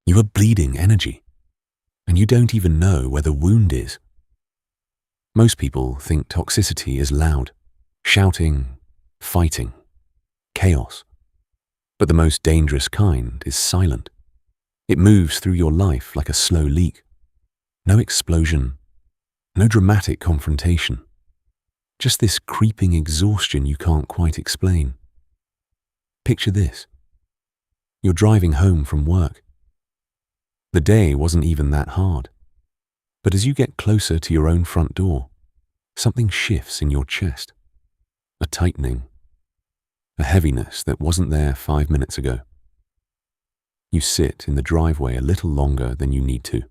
You are bleeding energy, and you don't even know where the wound is. Most people think toxicity is loud, shouting, fighting, chaos. But the most dangerous kind is silent. It moves through your life like a slow leak. No explosion, no dramatic confrontation. Just this creeping exhaustion you can't quite explain. Picture this. You're driving home from work. The day wasn't even that hard. But as you get closer to your own front door, something shifts in your chest. A tightening, a heaviness that wasn't there 5 minutes ago. You sit in the driveway a little longer than you need to,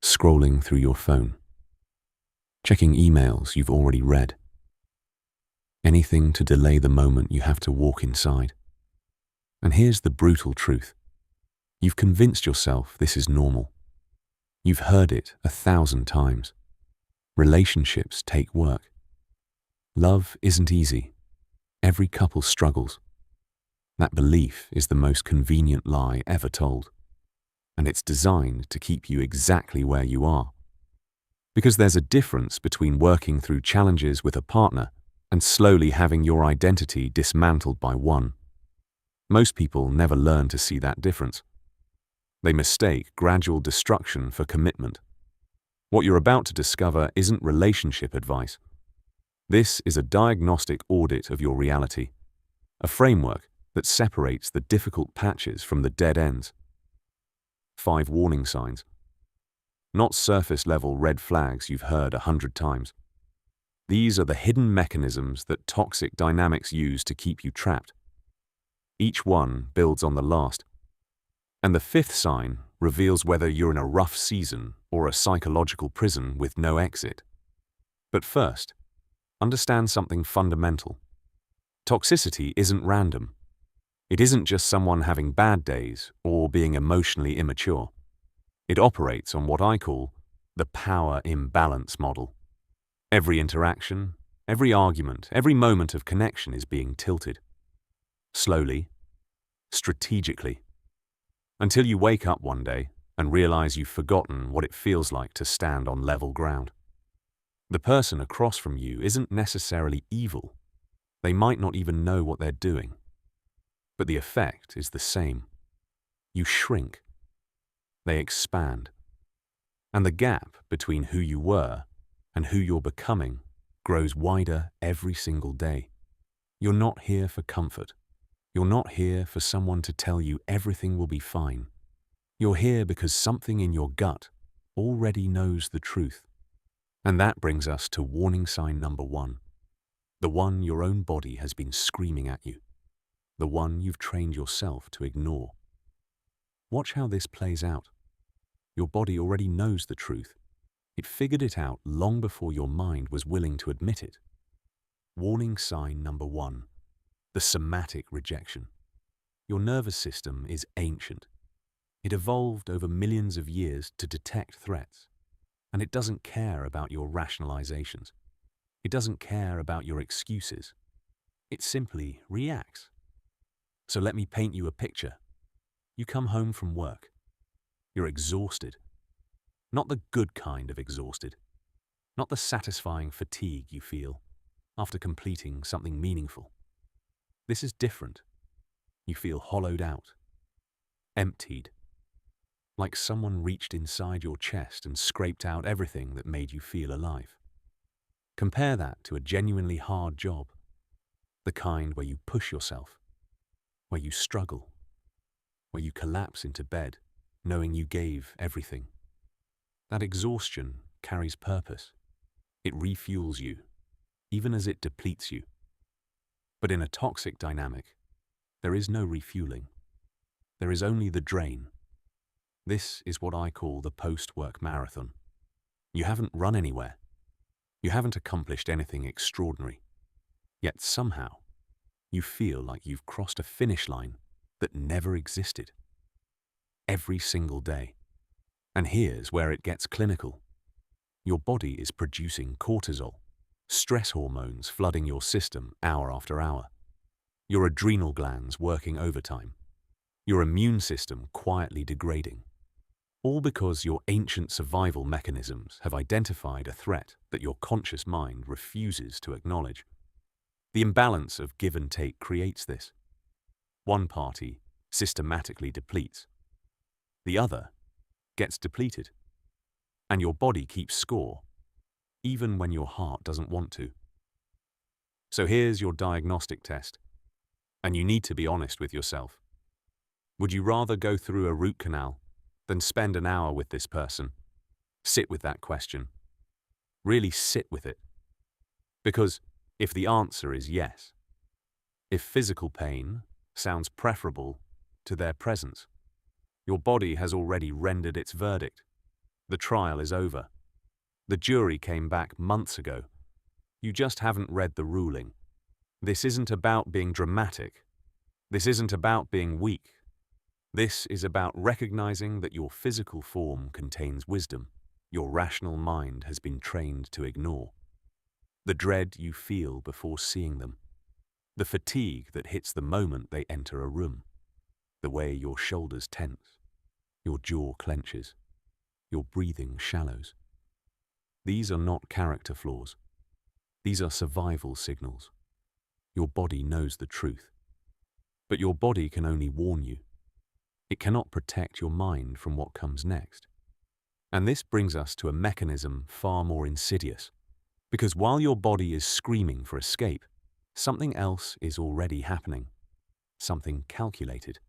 scrolling through your phone, checking emails you've already read. Anything to delay the moment you have to walk inside. And here's the brutal truth. You've convinced yourself this is normal. You've heard it 1,000 times. Relationships take work. Love isn't easy. Every couple struggles. That belief is the most convenient lie ever told. And it's designed to keep you exactly where you are. Because there's a difference between working through challenges with a partner and slowly having your identity dismantled by one. Most people never learn to see that difference. They mistake gradual destruction for commitment. What you're about to discover isn't relationship advice. This is a diagnostic audit of your reality, a framework that separates the difficult patches from the dead ends. 5 warning signs. Not surface-level red flags you've heard 100 times. These are the hidden mechanisms that toxic dynamics use to keep you trapped. Each one builds on the last. And the 5th sign reveals whether you're in a rough season or a psychological prison with no exit. But first, understand something fundamental. Toxicity isn't random. It isn't just someone having bad days or being emotionally immature. It operates on what I call the power imbalance model. Every interaction, every argument, every moment of connection is being tilted. Slowly, strategically, until you wake up one day and realize you've forgotten what it feels like to stand on level ground. The person across from you isn't necessarily evil. They might not even know what they're doing. But the effect is the same. You shrink. They expand. And the gap between who you were and who you're becoming grows wider every single day. You're not here for comfort. You're not here for someone to tell you everything will be fine. You're here because something in your gut already knows the truth. And that brings us to warning sign number 1. The one your own body has been screaming at you. The one you've trained yourself to ignore. Watch how this plays out. Your body already knows the truth. It figured it out long before your mind was willing to admit it. Warning sign number 1. The somatic rejection. Your nervous system is ancient. It evolved over millions of years to detect threats. And it doesn't care about your rationalizations. It doesn't care about your excuses. It simply reacts. So let me paint you a picture. You come home from work. You're exhausted. Not the good kind of exhausted. Not the satisfying fatigue you feel after completing something meaningful. This is different. You feel hollowed out, emptied, like someone reached inside your chest and scraped out everything that made you feel alive. Compare that to a genuinely hard job, the kind where you push yourself, where you struggle, where you collapse into bed knowing you gave everything. That exhaustion carries purpose. It refuels you, even as it depletes you. But in a toxic dynamic, there is no refueling. There is only the drain. This is what I call the post-work marathon. You haven't run anywhere. You haven't accomplished anything extraordinary. Yet somehow, you feel like you've crossed a finish line that never existed. Every single day. And here's where it gets clinical. Your body is producing cortisol, stress hormones flooding your system hour after hour. Your adrenal glands working overtime. your immune system quietly degrading. All because your ancient survival mechanisms have identified a threat that your conscious mind refuses to acknowledge. The imbalance of give and take creates this. One party systematically depletes. The other gets depleted. And your body keeps score, even when your heart doesn't want to. So here's your diagnostic test, and you need to be honest with yourself. Would you rather go through a root canal than spend an hour with this person? Sit with that question. Really sit with it. Because if the answer is yes, if physical pain sounds preferable to their presence, your body has already rendered its verdict. The trial is over. The jury came back months ago. You just haven't read the ruling. This isn't about being dramatic. This isn't about being weak. This is about recognizing that your physical form contains wisdom your rational mind has been trained to ignore. The dread you feel before seeing them. The fatigue that hits the moment they enter a room. The way your shoulders tense. Your jaw clenches. Your breathing shallows. These are not character flaws. These are survival signals. Your body knows the truth. But your body can only warn you. It cannot protect your mind from what comes next. And this brings us to a mechanism far more insidious. Because while your body is screaming for escape, something else is already happening. Something calculated.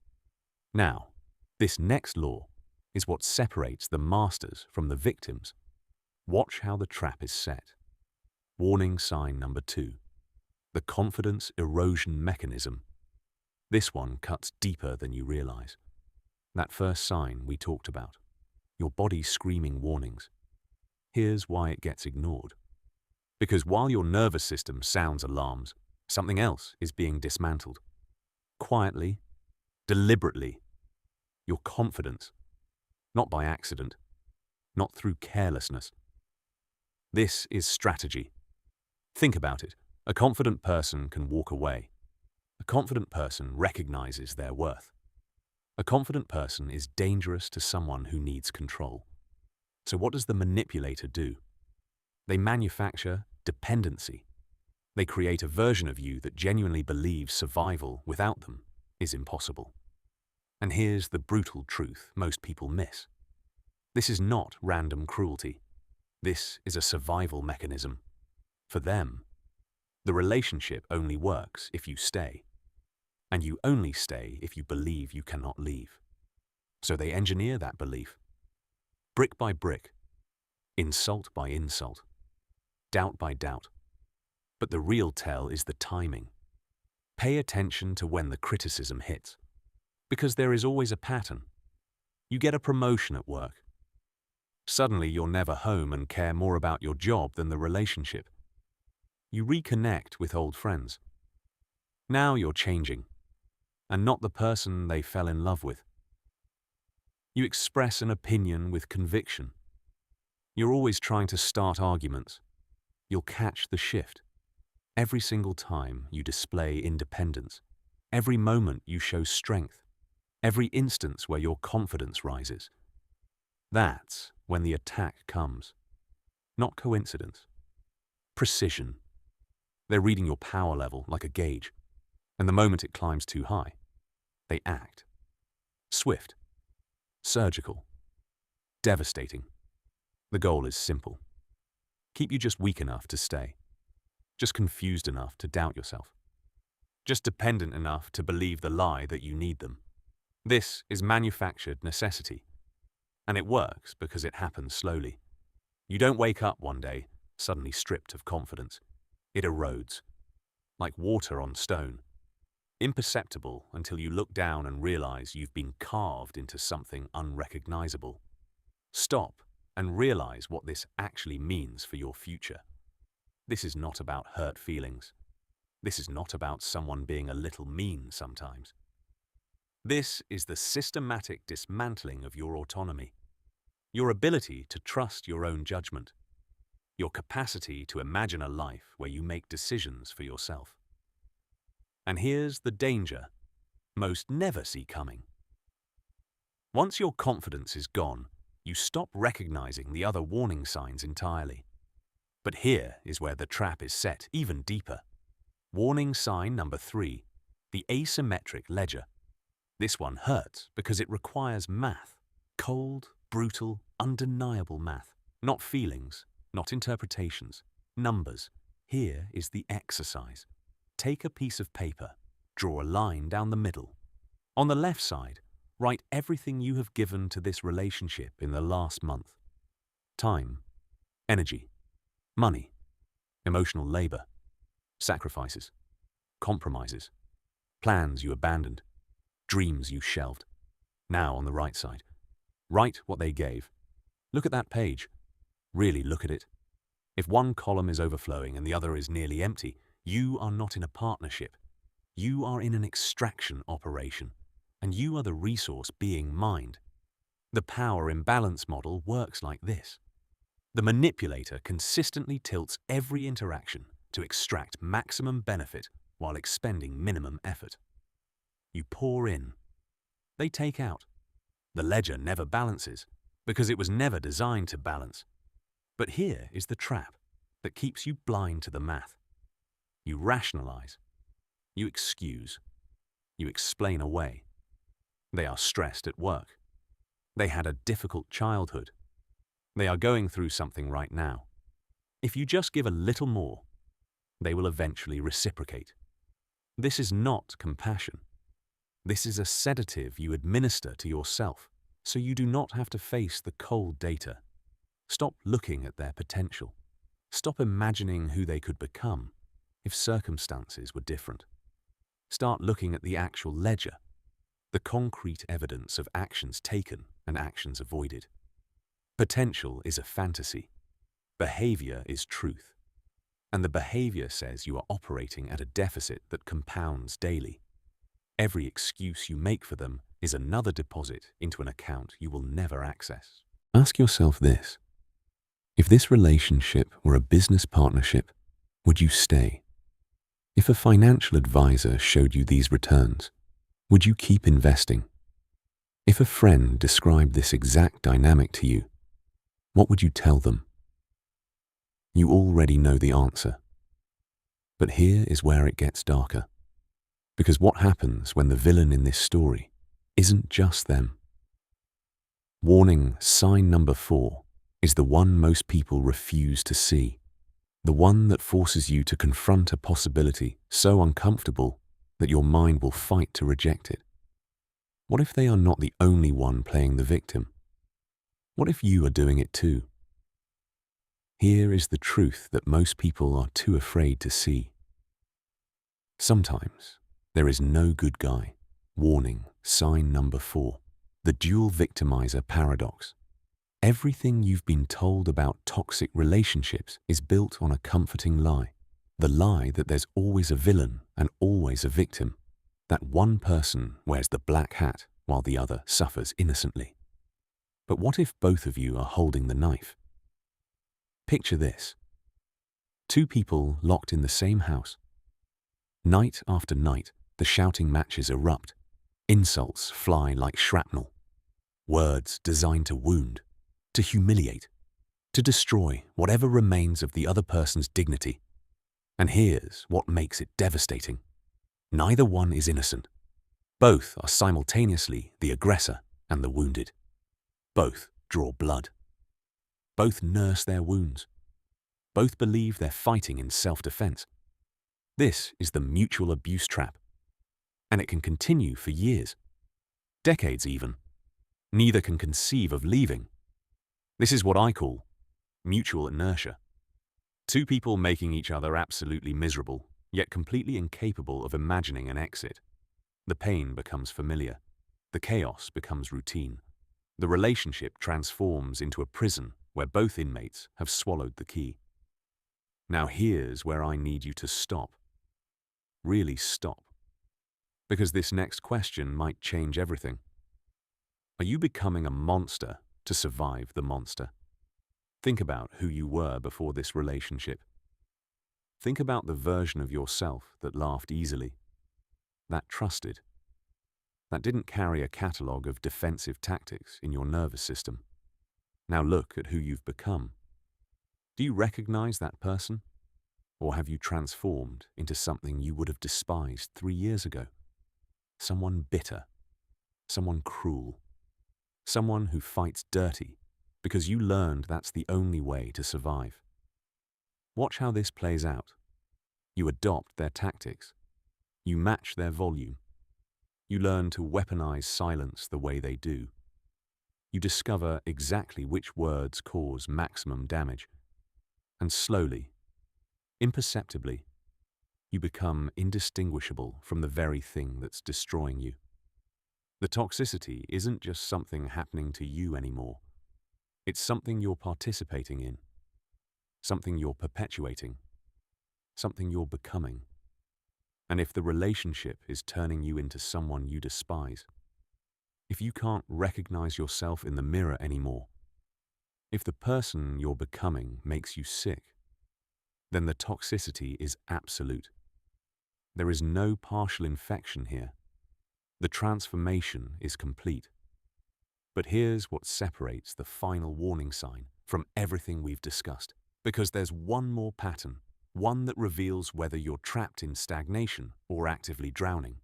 Now, this next law is what separates the masters from the victims. Watch how the trap is set. Warning sign number 2. The confidence erosion mechanism. This one cuts deeper than you realize. That first sign we talked about. Your body screaming warnings. Here's why it gets ignored. Because while your nervous system sounds alarms, something else is being dismantled. Quietly, deliberately. Your confidence. Not by accident. Not through carelessness. This is strategy. Think about it. A confident person can walk away. A confident person recognizes their worth. A confident person is dangerous to someone who needs control. So what does the manipulator do? They manufacture dependency. They create a version of you that genuinely believes survival without them is impossible. And here's the brutal truth most people miss. This is not random cruelty. This is a survival mechanism. For them, the relationship only works if you stay. And you only stay if you believe you cannot leave. So they engineer that belief. Brick by brick. Insult by insult. Doubt by doubt. But the real tell is the timing. Pay attention to when the criticism hits. Because there is always a pattern. You get a promotion at work. Suddenly you're never home and care more about your job than the relationship. You reconnect with old friends. Now you're changing, and not the person they fell in love with. You express an opinion with conviction. You're always trying to start arguments. You'll catch the shift. Every single time you display independence, every moment you show strength, every instance where your confidence rises. That's when the attack comes. Not coincidence. Precision. They're reading your power level like a gauge, and the moment it climbs too high, they act. Swift. Surgical. Devastating. The goal is simple. Keep you just weak enough to stay. Just confused enough to doubt yourself. Just dependent enough to believe the lie that you need them. This is manufactured necessity. And it works because it happens slowly. You don't wake up one day suddenly stripped of confidence. It erodes. Like water on stone. Imperceptible until you look down and realize you've been carved into something unrecognizable. Stop and realize what this actually means for your future. This is not about hurt feelings. This is not about someone being a little mean sometimes. This is the systematic dismantling of your autonomy, your ability to trust your own judgment, your capacity to imagine a life where you make decisions for yourself. And here's the danger most never see coming. Once your confidence is gone, you stop recognizing the other warning signs entirely. But here is where the trap is set even deeper. Warning sign number 3, the asymmetric ledger. This one hurts because it requires math. Cold, brutal, undeniable math. Not feelings, not interpretations, numbers. Here is the exercise. Take a piece of paper, draw a line down the middle. On the left side, write everything you have given to this relationship in the last month. Time, energy, money, emotional labor, sacrifices, compromises, plans you abandoned, dreams you shelved. Now on the right side, write what they gave. Look at that page. Really look at it. If one column is overflowing and the other is nearly empty, you are not in a partnership. You are in an extraction operation, and you are the resource being mined. The power imbalance model works like this. The manipulator consistently tilts every interaction to extract maximum benefit while expending minimum effort. You pour in. They take out. The ledger never balances because it was never designed to balance. But here is the trap that keeps you blind to the math. You rationalize. You excuse. You explain away. They are stressed at work. They had a difficult childhood. They are going through something right now. If you just give a little more, they will eventually reciprocate. This is not compassion. This is a sedative you administer to yourself, so you do not have to face the cold data. Stop looking at their potential. Stop imagining who they could become if circumstances were different. Start looking at the actual ledger, the concrete evidence of actions taken and actions avoided. Potential is a fantasy. Behavior is truth. And the behavior says you are operating at a deficit that compounds daily. Every excuse you make for them is another deposit into an account you will never access. Ask yourself this. If this relationship were a business partnership, would you stay? If a financial advisor showed you these returns, would you keep investing? If a friend described this exact dynamic to you, what would you tell them? You already know the answer. But here is where it gets darker. Because what happens when the villain in this story isn't just them? Warning sign number 4 is the one most people refuse to see. The one that forces you to confront a possibility so uncomfortable that your mind will fight to reject it. What if they are not the only one playing the victim? What if you are doing it too? Here is the truth that most people are too afraid to see. Sometimes there is no good guy. Warning sign number 4, the dual victimizer paradox. Everything you've been told about toxic relationships is built on a comforting lie. The lie that there's always a villain and always a victim. That one person wears the black hat while the other suffers innocently. But what if both of you are holding the knife? Picture this. 2 people locked in the same house. Night after night, the shouting matches erupt. Insults fly like shrapnel. Words designed to wound, to humiliate, to destroy whatever remains of the other person's dignity. And here's what makes it devastating. Neither one is innocent. Both are simultaneously the aggressor and the wounded. Both draw blood. Both nurse their wounds. Both believe they're fighting in self-defense. This is the mutual abuse trap. And it can continue for years, decades even. Neither can conceive of leaving. This is what I call mutual inertia. 2 people making each other absolutely miserable, yet completely incapable of imagining an exit. The pain becomes familiar. The chaos becomes routine. The relationship transforms into a prison where both inmates have swallowed the key. Now here's where I need you to stop. Really stop. Because this next question might change everything. Are you becoming a monster to survive the monster? Think about who you were before this relationship. Think about the version of yourself that laughed easily, that trusted, that didn't carry a catalogue of defensive tactics in your nervous system. Now look at who you've become. Do you recognize that person? Or have you transformed into something you would have despised 3 years ago? Someone bitter, someone cruel, someone who fights dirty because you learned that's the only way to survive. Watch how this plays out. You adopt their tactics. You match their volume. You learn to weaponize silence the way they do. You discover exactly which words cause maximum damage. And slowly, imperceptibly, you become indistinguishable from the very thing that's destroying you. The toxicity isn't just something happening to you anymore. It's something you're participating in, something you're perpetuating, something you're becoming. And if the relationship is turning you into someone you despise, if you can't recognize yourself in the mirror anymore, if the person you're becoming makes you sick, then the toxicity is absolute. There is no partial infection here. The transformation is complete. But here's what separates the final warning sign from everything we've discussed, because there's one more pattern, one that reveals whether you're trapped in stagnation or actively drowning.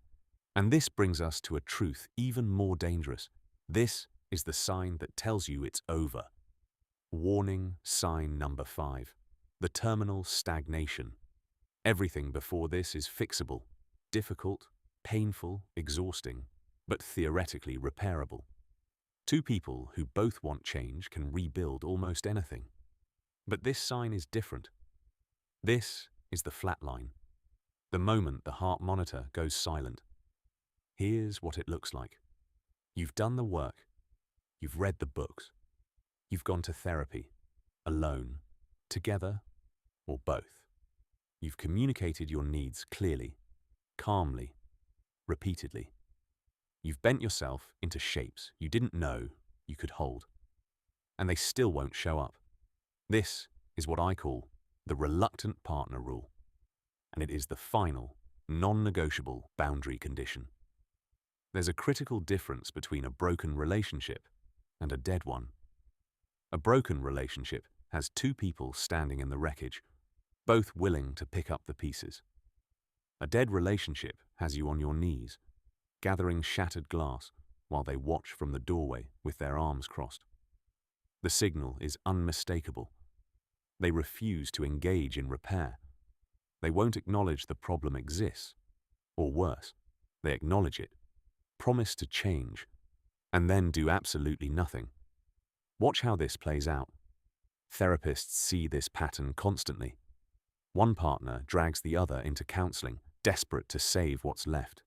And this brings us to a truth even more dangerous. This is the sign that tells you it's over. Warning sign number 5, the terminal stagnation. Everything before this is fixable, difficult, painful, exhausting, but theoretically repairable. Two people who both want change can rebuild almost anything. But this sign is different. This is the flat line. The moment the heart monitor goes silent. Here's what it looks like. You've done the work. You've read the books. You've gone to therapy, alone, together, or both. You've communicated your needs clearly, calmly, repeatedly. You've bent yourself into shapes you didn't know you could hold. And they still won't show up. This is what I call the reluctant partner rule. And it is the final, non-negotiable boundary condition. There's a critical difference between a broken relationship and a dead one. A broken relationship has two people standing in the wreckage, both willing to pick up the pieces. A dead relationship has you on your knees, gathering shattered glass while they watch from the doorway with their arms crossed. The signal is unmistakable. They refuse to engage in repair. They won't acknowledge the problem exists, or worse, they acknowledge it, promise to change, and then do absolutely nothing. Watch how this plays out. Therapists see this pattern constantly. One partner drags the other into counseling, desperate to save what's left.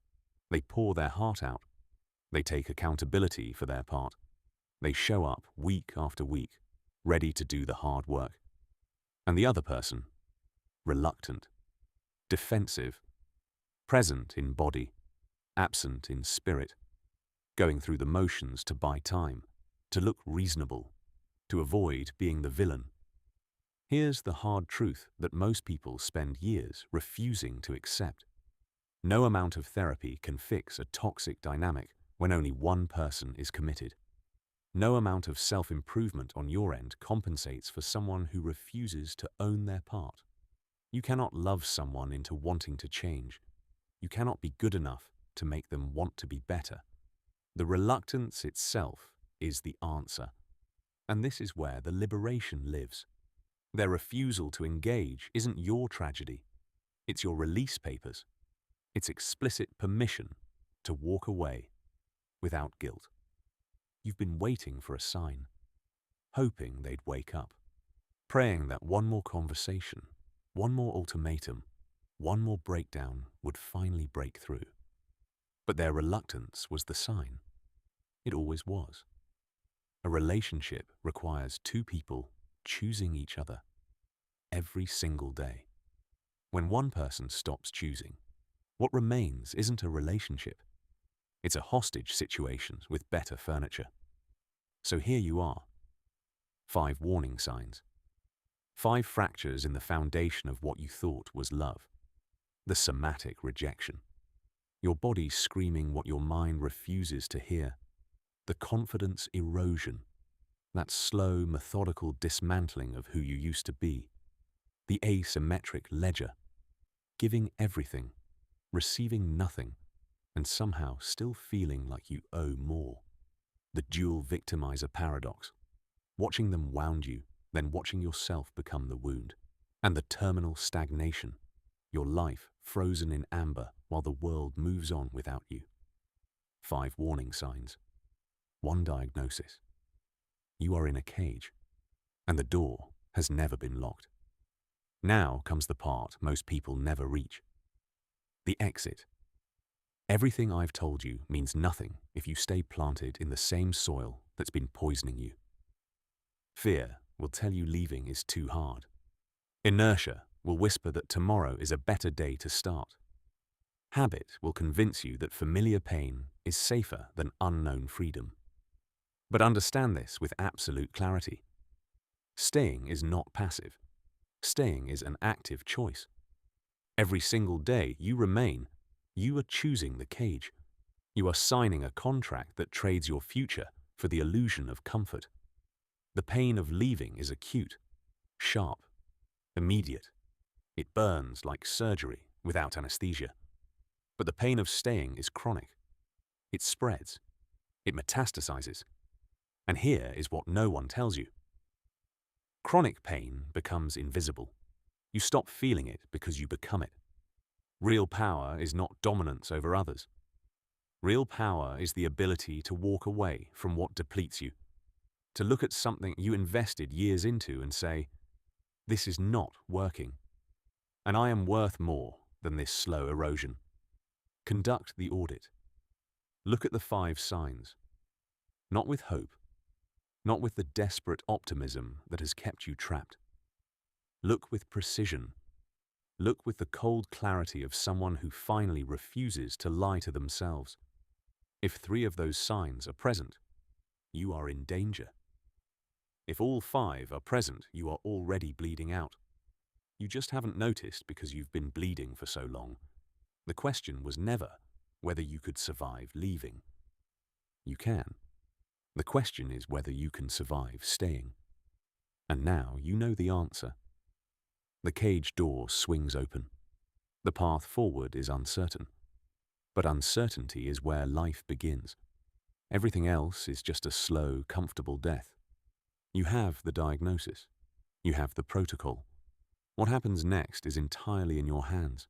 They pour their heart out. They take accountability for their part. They show up week after week, ready to do the hard work. And the other person, reluctant, defensive, present in body, absent in spirit, going through the motions to buy time, to look reasonable, to avoid being the villain. Here's the hard truth that most people spend years refusing to accept. No amount of therapy can fix a toxic dynamic when only one person is committed. No amount of self-improvement on your end compensates for someone who refuses to own their part. You cannot love someone into wanting to change. You cannot be good enough to make them want to be better. The reluctance itself is the answer. And this is where the liberation lives. Their refusal to engage isn't your tragedy. It's your release papers. It's explicit permission to walk away without guilt. You've been waiting for a sign, hoping they'd wake up, praying that one more conversation, one more ultimatum, one more breakdown would finally break through. But their reluctance was the sign. It always was. A relationship requires two people choosing each other every single day. When one person stops choosing, what remains isn't a relationship. It's a hostage situation with better furniture. So here you are. 5 warning signs. 5 fractures in the foundation of what you thought was love. The somatic rejection. Your body screaming what your mind refuses to hear. The confidence erosion, that slow, methodical dismantling of who you used to be. The asymmetric ledger, giving everything, receiving nothing, and somehow still feeling like you owe more. The dual victimizer paradox, watching them wound you, then watching yourself become the wound. And the terminal stagnation, your life frozen in amber while the world moves on without you. 5 warning signs. 1 diagnosis. You are in a cage, and the door has never been locked. Now comes the part most people never reach. The exit. Everything I've told you means nothing if you stay planted in the same soil that's been poisoning you. Fear will tell you leaving is too hard. Inertia will whisper that tomorrow is a better day to start. Habit will convince you that familiar pain is safer than unknown freedom. But understand this with absolute clarity. Staying is not passive. Staying is an active choice. Every single day you remain, you are choosing the cage. You are signing a contract that trades your future for the illusion of comfort. The pain of leaving is acute, sharp, immediate. It burns like surgery without anesthesia. But the pain of staying is chronic. It spreads. It metastasizes. And here is what no one tells you. Chronic pain becomes invisible. You stop feeling it because you become it. Real power is not dominance over others. Real power is the ability to walk away from what depletes you, to look at something you invested years into and say, this is not working, and I am worth more than this slow erosion. Conduct the audit. Look at the 5 signs. Not with hope, not with the desperate optimism that has kept you trapped. Look with precision. Look with the cold clarity of someone who finally refuses to lie to themselves. If 3 of those signs are present, you are in danger. If all 5 are present, you are already bleeding out. You just haven't noticed because you've been bleeding for so long. The question was never whether you could survive leaving. You can. The question is whether you can survive staying. And now you know the answer. The cage door swings open. The path forward is uncertain. But uncertainty is where life begins. Everything else is just a slow, comfortable death. You have the diagnosis. You have the protocol. What happens next is entirely in your hands.